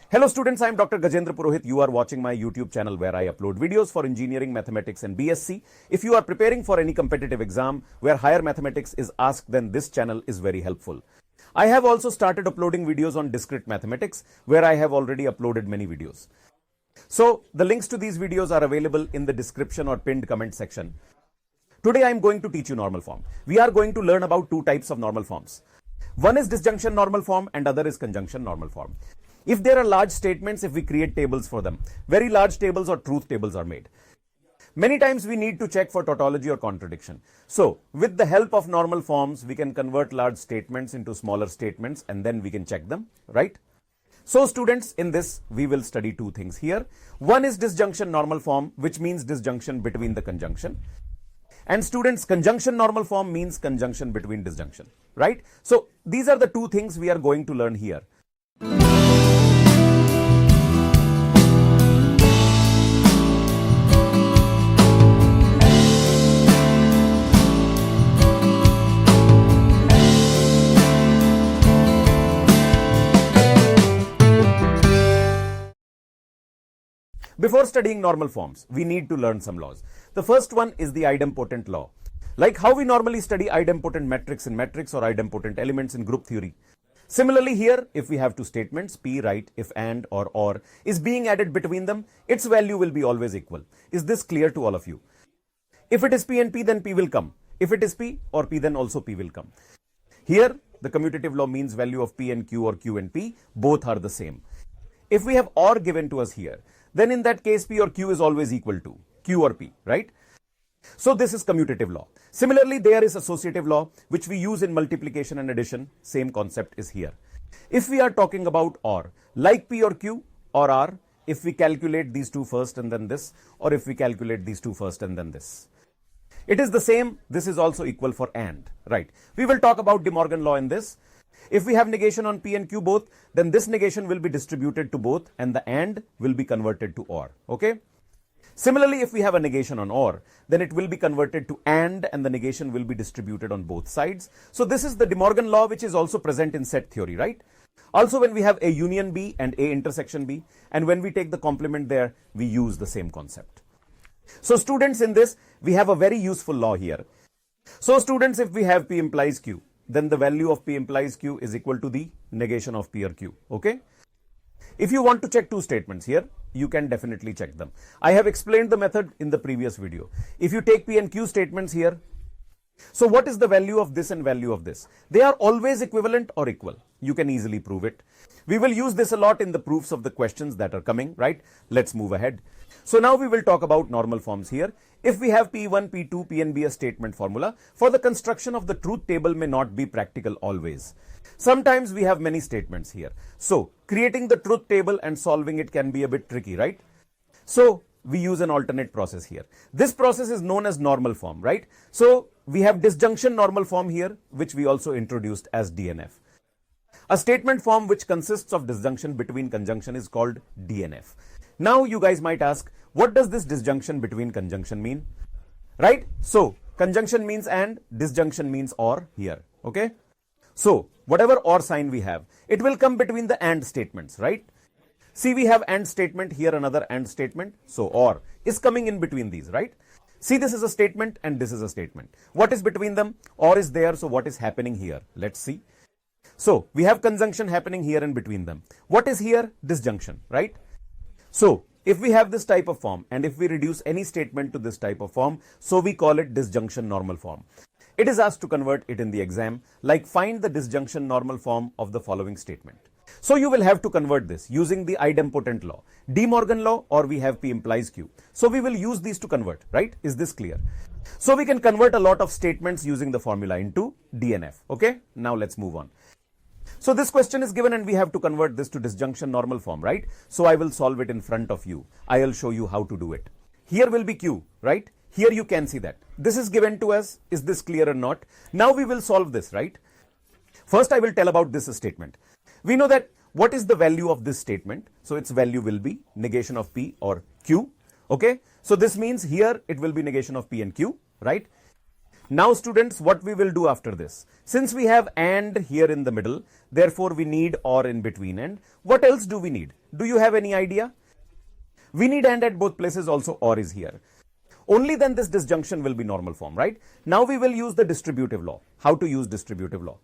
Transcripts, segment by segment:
Hello students, I am Dr. Gajendra Purohit. You are watching my YouTube channel where I upload videos for engineering, mathematics and B.Sc. If you are preparing for any competitive exam where higher mathematics is asked, then this channel is very helpful. I have also started uploading videos on discrete mathematics where I have already uploaded many videos. So the links to these videos are available in the description or pinned comment section. Today I am going to teach you normal form. We are going to learn about two types of normal forms. One is disjunction normal form and other is conjunction normal form. If there are large statements, if we create tables for them, very large tables or truth tables are made. Many times we need to check for tautology or contradiction. So with the help of normal forms, we can convert large statements into smaller statements and then we can check them, right? So students, in this, we will study two things here. One is disjunction normal form, which means disjunction between the conjunction. And students, conjunction normal form means conjunction between disjunction, right? So these are the two things we are going to learn here. Before studying normal forms, we need to learn some laws. The first one is the idempotent law. Like how we normally study idempotent metrics in matrix or idempotent elements in group theory. Similarly here, if we have two statements, P, right, if and or is being added between them, its value will be always equal. Is this clear to all of you? If it is P and P, then P will come. If it is P or P, then also P will come. Here, the commutative law means value of P and Q or Q and P, both are the same. If we have OR given to us here, then in that case, P or Q is always equal to Q or P, right? So this is commutative law. Similarly, there is associative law, which we use in multiplication and addition. Same concept is here. If we are talking about OR, like P or Q or R, if we calculate these two first and then this, or if we calculate these two first and then this. It is the same. This is also equal for AND, right? We will talk about De Morgan law in this. If we have negation on P and Q both, then this negation will be distributed to both and the AND will be converted to OR, okay? Similarly, if we have a negation on OR, then it will be converted to AND the negation will be distributed on both sides. So this is the De Morgan law, which is also present in set theory, right? Also, when we have A union B and A intersection B, and when we take the complement there, we use the same concept. So students, in this, we have a very useful law here. So students, if we have P implies Q, then the value of P implies Q is equal to the negation of P or Q, okay? If you want to check two statements here, you can definitely check them. I have explained the method in the previous video. If you take P and Q statements here, so what is the value of this and value of this? They are always equivalent or equal. You can easily prove it. We will use this a lot in the proofs of the questions that are coming, right? Let's move ahead. So now we will talk about normal forms here. If we have P1, P2, P and B a statement formula, for the construction of the truth table may not be practical always. Sometimes we have many statements here. So creating the truth table and solving it can be a bit tricky, right? So we use an alternate process here. This process is known as normal form, right? So we have disjunction normal form here, which we also introduced as DNF. A statement form which consists of disjunction between conjunction is called DNF. Now you guys might ask, what does this disjunction between conjunction mean? Right? So conjunction means and, disjunction means or here, okay? So whatever or sign we have, it will come between the and statements, right? See, we have and statement, here another and statement. So or is coming in between these, right? See, this is a statement and this is a statement. What is between them? Or is there, so what is happening here? Let's see. So we have conjunction happening here and between them. What is here? Disjunction, right? So if we have this type of form and if we reduce any statement to this type of form, so we call it disjunction normal form. It is asked to convert it in the exam, like find the disjunction normal form of the following statement. So you will have to convert this using the idempotent law, De Morgan law, or we have P implies Q. So we will use these to convert, right? Is this clear? So we can convert a lot of statements using the formula into DNF, okay? Now let's move on. So this question is given and we have to convert this to disjunction normal form, right? So I will solve it in front of you. I will show you how to do it. Here will be Q, right? Here you can see that. This is given to us. Is this clear or not? Now we will solve this, right? First, I will tell about this statement. We know that what is the value of this statement? So its value will be negation of P or Q, okay? So this means here it will be negation of P and Q, right? Now students, what we will do after this? Since we have and here in the middle, therefore we need or in between. And what else do we need? Do you have any idea? We need and at both places, also or is here. Only then this disjunction will be normal form, right? Now we will use the distributive law. How to use distributive law?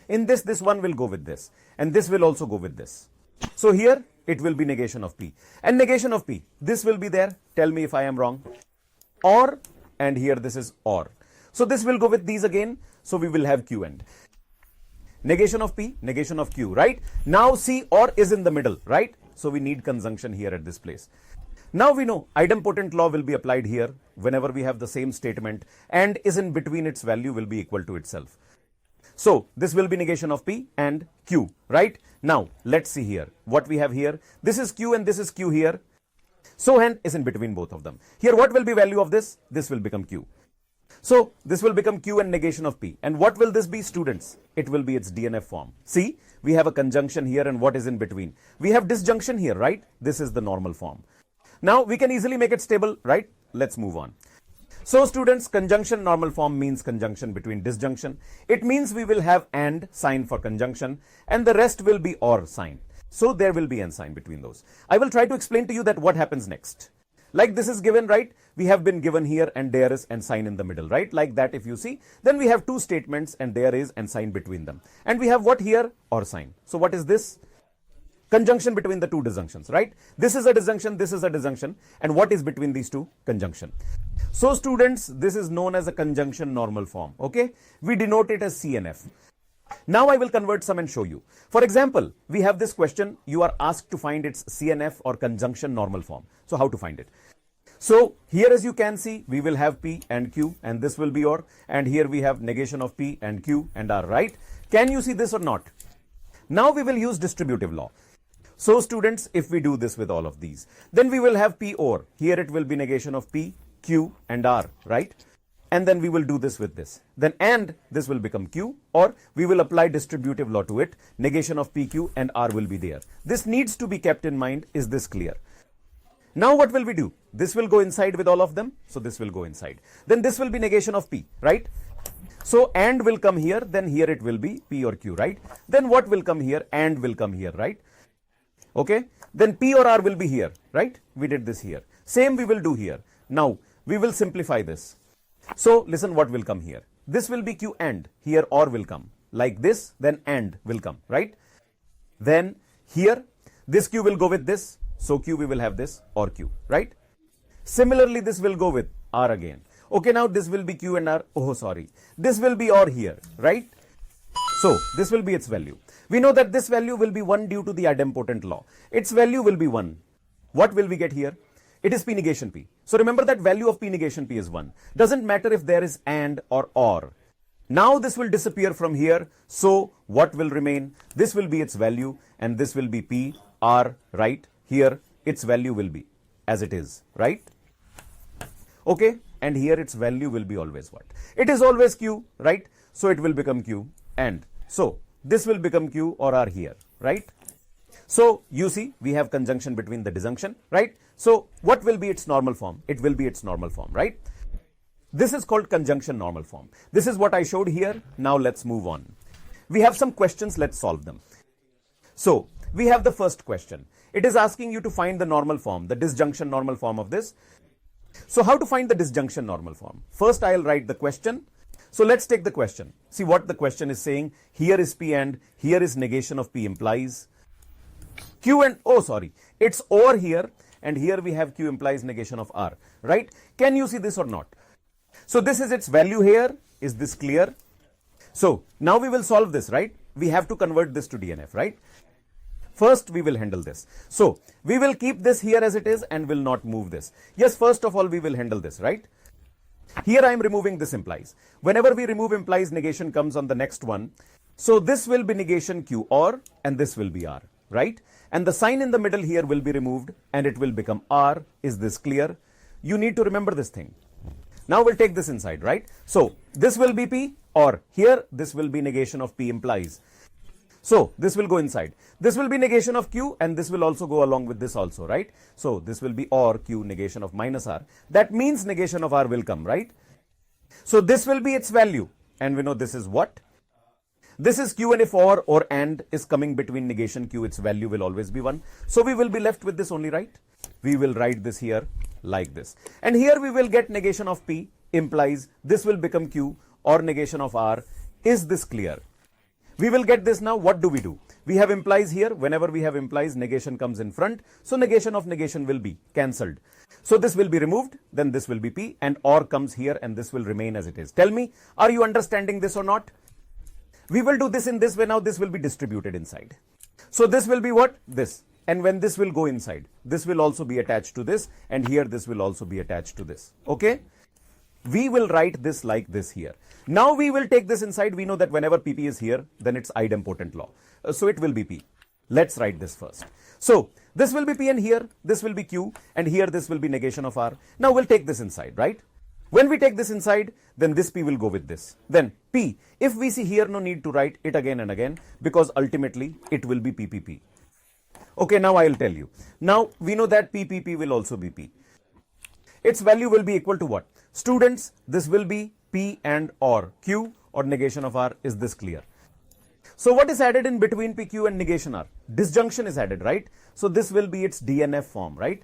In this one will go with this, and this will also go with this. So here it will be negation of P. And negation of P, this will be there. Tell me if I am wrong. Or, and here this is or. So this will go with these again. So we will have Q and. Negation of P, negation of Q, right? Now see, or is in the middle, right? So we need conjunction here at this place. Now we know idempotent law will be applied here whenever we have the same statement and is in between, its value will be equal to itself. So this will be negation of P and Q, right? Now let's see here what we have here. This is Q and this is Q here. So and is in between both of them. Here what will be value of this? This will become Q. So this will become Q and negation of P. And what will this be, students? It will be its DNF form. See, we have a conjunction here and what is in between? We have disjunction here, right? This is the normal form. Now we can easily make it stable, right? Let's move on. So students, conjunction normal form means conjunction between disjunction. It means we will have and sign for conjunction and the rest will be or sign. So there will be and sign between those. I will try to explain to you that what happens next. Like this is given, right? We have been given here and there is and sign in the middle, right? Like that if you see, then we have two statements and there is and sign between them. And we have what here? Or sign. So what is this? Conjunction between the two disjunctions, right? This is a disjunction, this is a disjunction. And what is between these two? Conjunction. So students, this is known as a conjunction normal form, okay? We denote it as CNF. Now I will convert some and show you. For example, we have this question. You are asked to find its CNF or conjunction normal form. So how to find it? So here as you can see, we will have P and Q and this will be or, and here we have negation of P and Q and R, right? Can you see this or not? Now we will use distributive law. So students, if we do this with all of these, then we will have P or. Here it will be negation of P, Q and R, right? And then we will do this with this. Then and this will become Q, or we will apply distributive law to it. Negation of P, Q and R will be there. This needs to be kept in mind. Is this clear? Now what will we do? This will go inside with all of them. So this will go inside. Then this will be negation of P, right? So and will come here. Then here it will be P or Q, right? Then what will come here? And will come here, right? Okay. Then P or R will be here, right? We did this here. Same we will do here. Now we will simplify this. So listen what will come here. This will be Q and here or will come like this, then and will come, right? Then here this Q will go with this. So Q we will have this or Q, right? Similarly, this will go with R again. Okay, now this will be Q and R. Oh, sorry. This will be or here, right? So this will be its value. We know that this value will be 1 due to the idempotent law. Its value will be 1. What will we get here? It is P negation P. So remember that value of P negation P is 1. Doesn't matter if there is and or. Now this will disappear from here. So what will remain? This will be its value and this will be P, R, right? Here its value will be as it is, right? Okay. And here its value will be always what? It is always Q, right? So it will become Q and so this will become Q or R here, right? So you see we have conjunction between the disjunction, right? So what will be its normal form? It will be its normal form, right? This is called conjunction normal form. This is what I showed here. Now let's move on. We have some questions. Let's solve them. So we have the first question. It is asking you to find the normal form, the disjunction normal form of this. So how to find the disjunction normal form? First I'll write the question. So let's take the question. See what the question is saying. Here is P and here is negation of P implies Q and, oh sorry, it's or here and here we have Q implies negation of R, right? Can you see this or not? So this is its value here. Is this clear? So now we will solve this, right? We have to convert this to DNF, right? First we will handle this. So we will keep this here as it is and will not move this. Yes, first of all we will handle this, right? Here I am removing this implies. Whenever we remove implies, negation comes on the next one. So this will be negation Q or and this will be R, right? And the sign in the middle here will be removed and it will become R. Is this clear? You need to remember this thing. Now we'll take this inside, right? So this will be P or here this will be negation of P implies. So this will go inside. This will be negation of Q and this will also go along with this also, right? So this will be or Q negation of minus R. That means negation of R will come, right? So this will be its value. And we know this is what? This is Q, and if or and is coming between negation Q, its value will always be 1. So we will be left with this only, right? We will write this here like this. And here we will get negation of P implies this will become Q or negation of R. Is this clear? We will get this now. What do? We have implies here. Whenever we have implies, negation comes in front. So negation of negation will be cancelled. So this will be removed. Then this will be P, and or comes here, and this will remain as it is. Tell me, are you understanding this or not? We will do this in this way. Now this will be distributed inside. So this will be what? This. And when this will go inside, this will also be attached to this, and here this will also be attached to this. Okay? We will write this like this here. Now we will take this inside. We know that whenever PP is here, then it's idempotent law. So it will be P. Let's write this first. So this will be P, and here this will be Q, and here this will be negation of R. Now we'll take this inside, right? When we take this inside, then this P will go with this. Then P, if we see here, no need to write it again and again, because ultimately it will be PPP. Okay, now I'll tell you. Now we know that PPP will also be P. Its value will be equal to what? Students, this will be P and or Q or negation of R. Is this clear? So what is added in between PQ and negation R? Disjunction is added, right? So this will be its DNF form, right?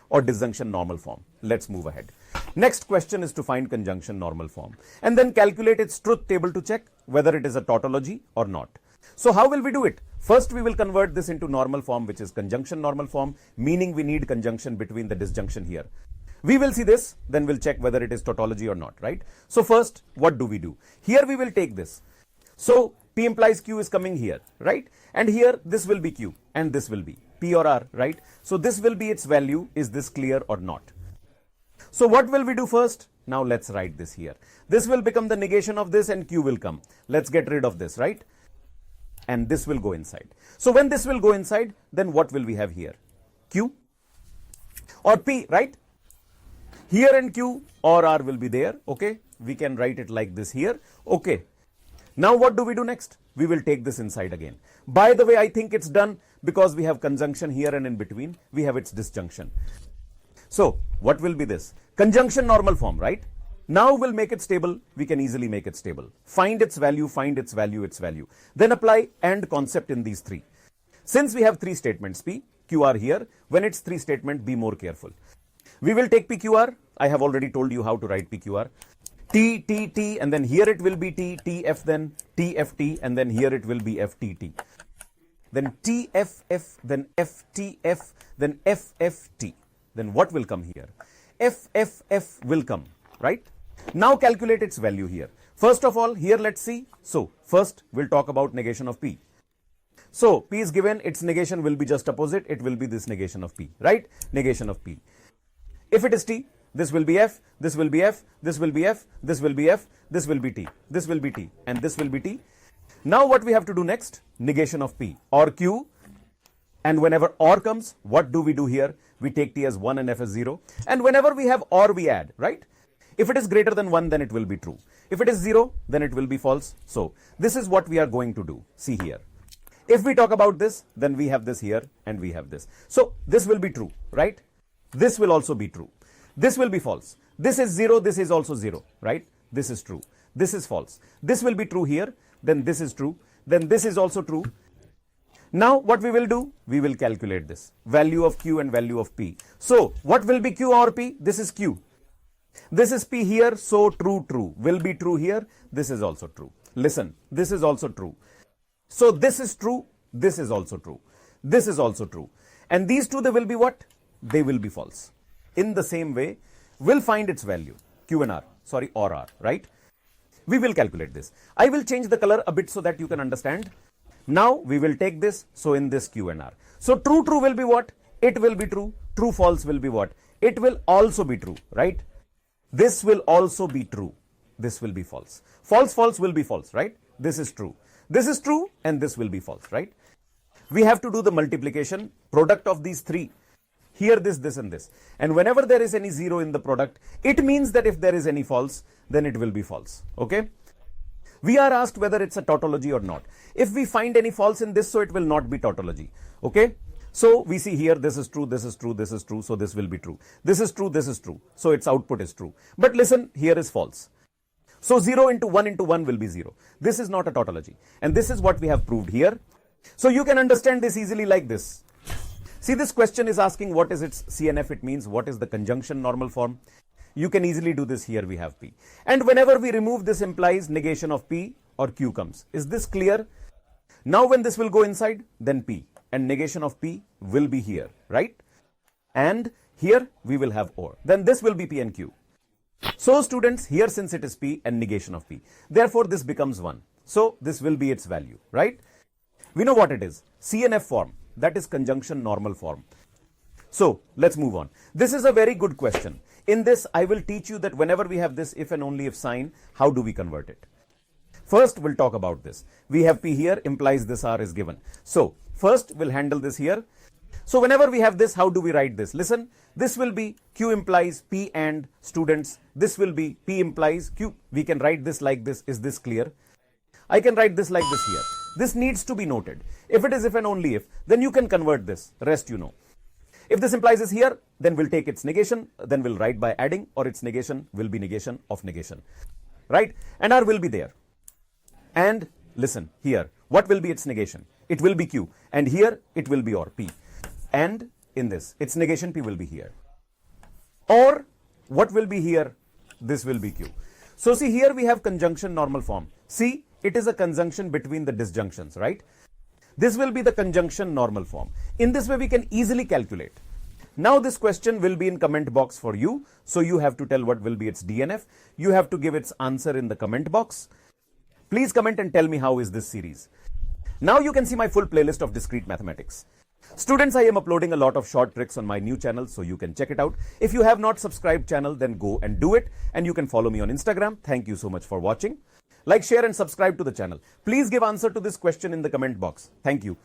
Or disjunction normal form. Let's move ahead. Next question is to find conjunction normal form and then calculate its truth table to check whether it is a tautology or not. So how will we do it? First, we will convert this into normal form, which is conjunction normal form, meaning we need conjunction between the disjunction here. We will see this, then we'll check whether it is tautology or not, right? So first, what do? Here we will take this. So P implies Q is coming here, right? And here this will be Q and this will be P or R, right? So this will be its value. Is this clear or not? So what will we do first? Now let's write this here. This will become the negation of this and Q will come. Let's get rid of this, right? And this will go inside. So when this will go inside, then what will we have here? Q or P, right? Here and Q or R will be there. Okay, we can write it like this here. Okay, now what do? Next? We will take this inside again. By the way, I think it's done because we have conjunction here, and in between we have its disjunction. So what will be this? Conjunction normal form, right? Now we'll make it stable. We can easily make it stable. Find its value, find its value, its value. Then apply AND concept in these three. Since we have three statements, P, Q, R here, when it's three statement, be more careful. We will take PQR. I have already told you how to write PQR. T, T, T, and then here it will be T, T, F, then T, F, T, and then here it will be F, T, T. Then T, F, F, then F, T, F, then F, F, T. Then what will come here? F, F, F will come, right? Now calculate its value here. First of all, here let's see. So first we'll talk about negation of P. So P is given, its negation will be just opposite. It will be this negation of P, right? Negation of P. If it is T, this will be F, this will be F, this will be F, this will be F, this will be T, this will be T, and this will be T. Now what we have to do next? Negation of P or Q. And whenever OR comes, what do here? We take T as 1 and F as 0. And whenever we have OR, we add, right? If it is greater than 1, then it will be true. If it is 0, then it will be false. So this is what we are going to do. See here. If we talk about this, then we have this here and we have this. So this will be true, right? This will also be true. This will be false. This is 0. This is also 0, right? This is true. This is false. This will be true here. Then this is true. Then this is also true. Now what we will do? We will calculate this. Value of Q and value of P. So what will be Q or P? This is Q. This is P here. So true, true. Will be true here. This is also true. Listen, this is also true. So this is true. This is also true. This is also true. And these two, they will be what? They will be false. In the same way, we'll find its value. Q and R. Sorry, or R, right? We will calculate this. I will change the color a bit so that you can understand. Now we will take this. So in this Q and R. So true, true will be what? It will be true. True, false will be what? It will also be true, right? This will also be true. This will be false. False, false will be false, right? This is true. This is true and this will be false, right? We have to do the multiplication, product of these three. Here this, this and this. And whenever there is any 0 in the product, it means that if there is any false, then it will be false, okay? We are asked whether it's a tautology or not. If we find any false in this, so it will not be tautology, okay? So we see here, this is true, this is true, this is true, so this will be true. This is true, so its output is true. But listen, here is false. So 0 into 1 will be 0. This is not a tautology. And this is what we have proved here. So you can understand this easily like this. See, this question is asking what is its CNF, it means what is the conjunction normal form. You can easily do this. Here we have P. And whenever we remove this implies negation of P or Q comes. Is this clear? Now when this will go inside, then P. And negation of P will be here, right? And here we will have OR. Then this will be P and Q. So students, here since it is P and negation of P, therefore this becomes 1. So this will be its value, right? We know what it is. CNF form, that is conjunction normal form. So let's move on. This is a very good question. In this, I will teach you that whenever we have this if and only if sign, how do we convert it? First, we'll talk about this. We have P here, implies this R is given. So first, we'll handle this here. So whenever we have this, how do we write this? Listen, this will be Q implies P and students. This will be P implies Q. We can write this like this. Is this clear? I can write this like this here. This needs to be noted. If it is if and only if, then you can convert this. Rest you know. If this implies is here, then we'll take its negation, then we'll write by adding, or its negation will be negation of negation, right? And R will be there. And listen here, what will be its negation? It will be Q, and here it will be OR P. And in this, its negation P will be here. Or what will be here? This will be Q. So see, here we have conjunction normal form. See, it is a conjunction between the disjunctions, right? This will be the conjunction normal form. In this way, we can easily calculate. Now this question will be in comment box for you. So you have to tell what will be its DNF. You have to give its answer in the comment box. Please comment and tell me how is this series. Now you can see my full playlist of discrete mathematics. Students, I am uploading a lot of short tricks on my new channel, so you can check it out. If you have not subscribed channel, then go and do it. And you can follow me on Instagram. Thank you so much for watching. Like, share and subscribe to the channel. Please give answer to this question in the comment box. Thank you.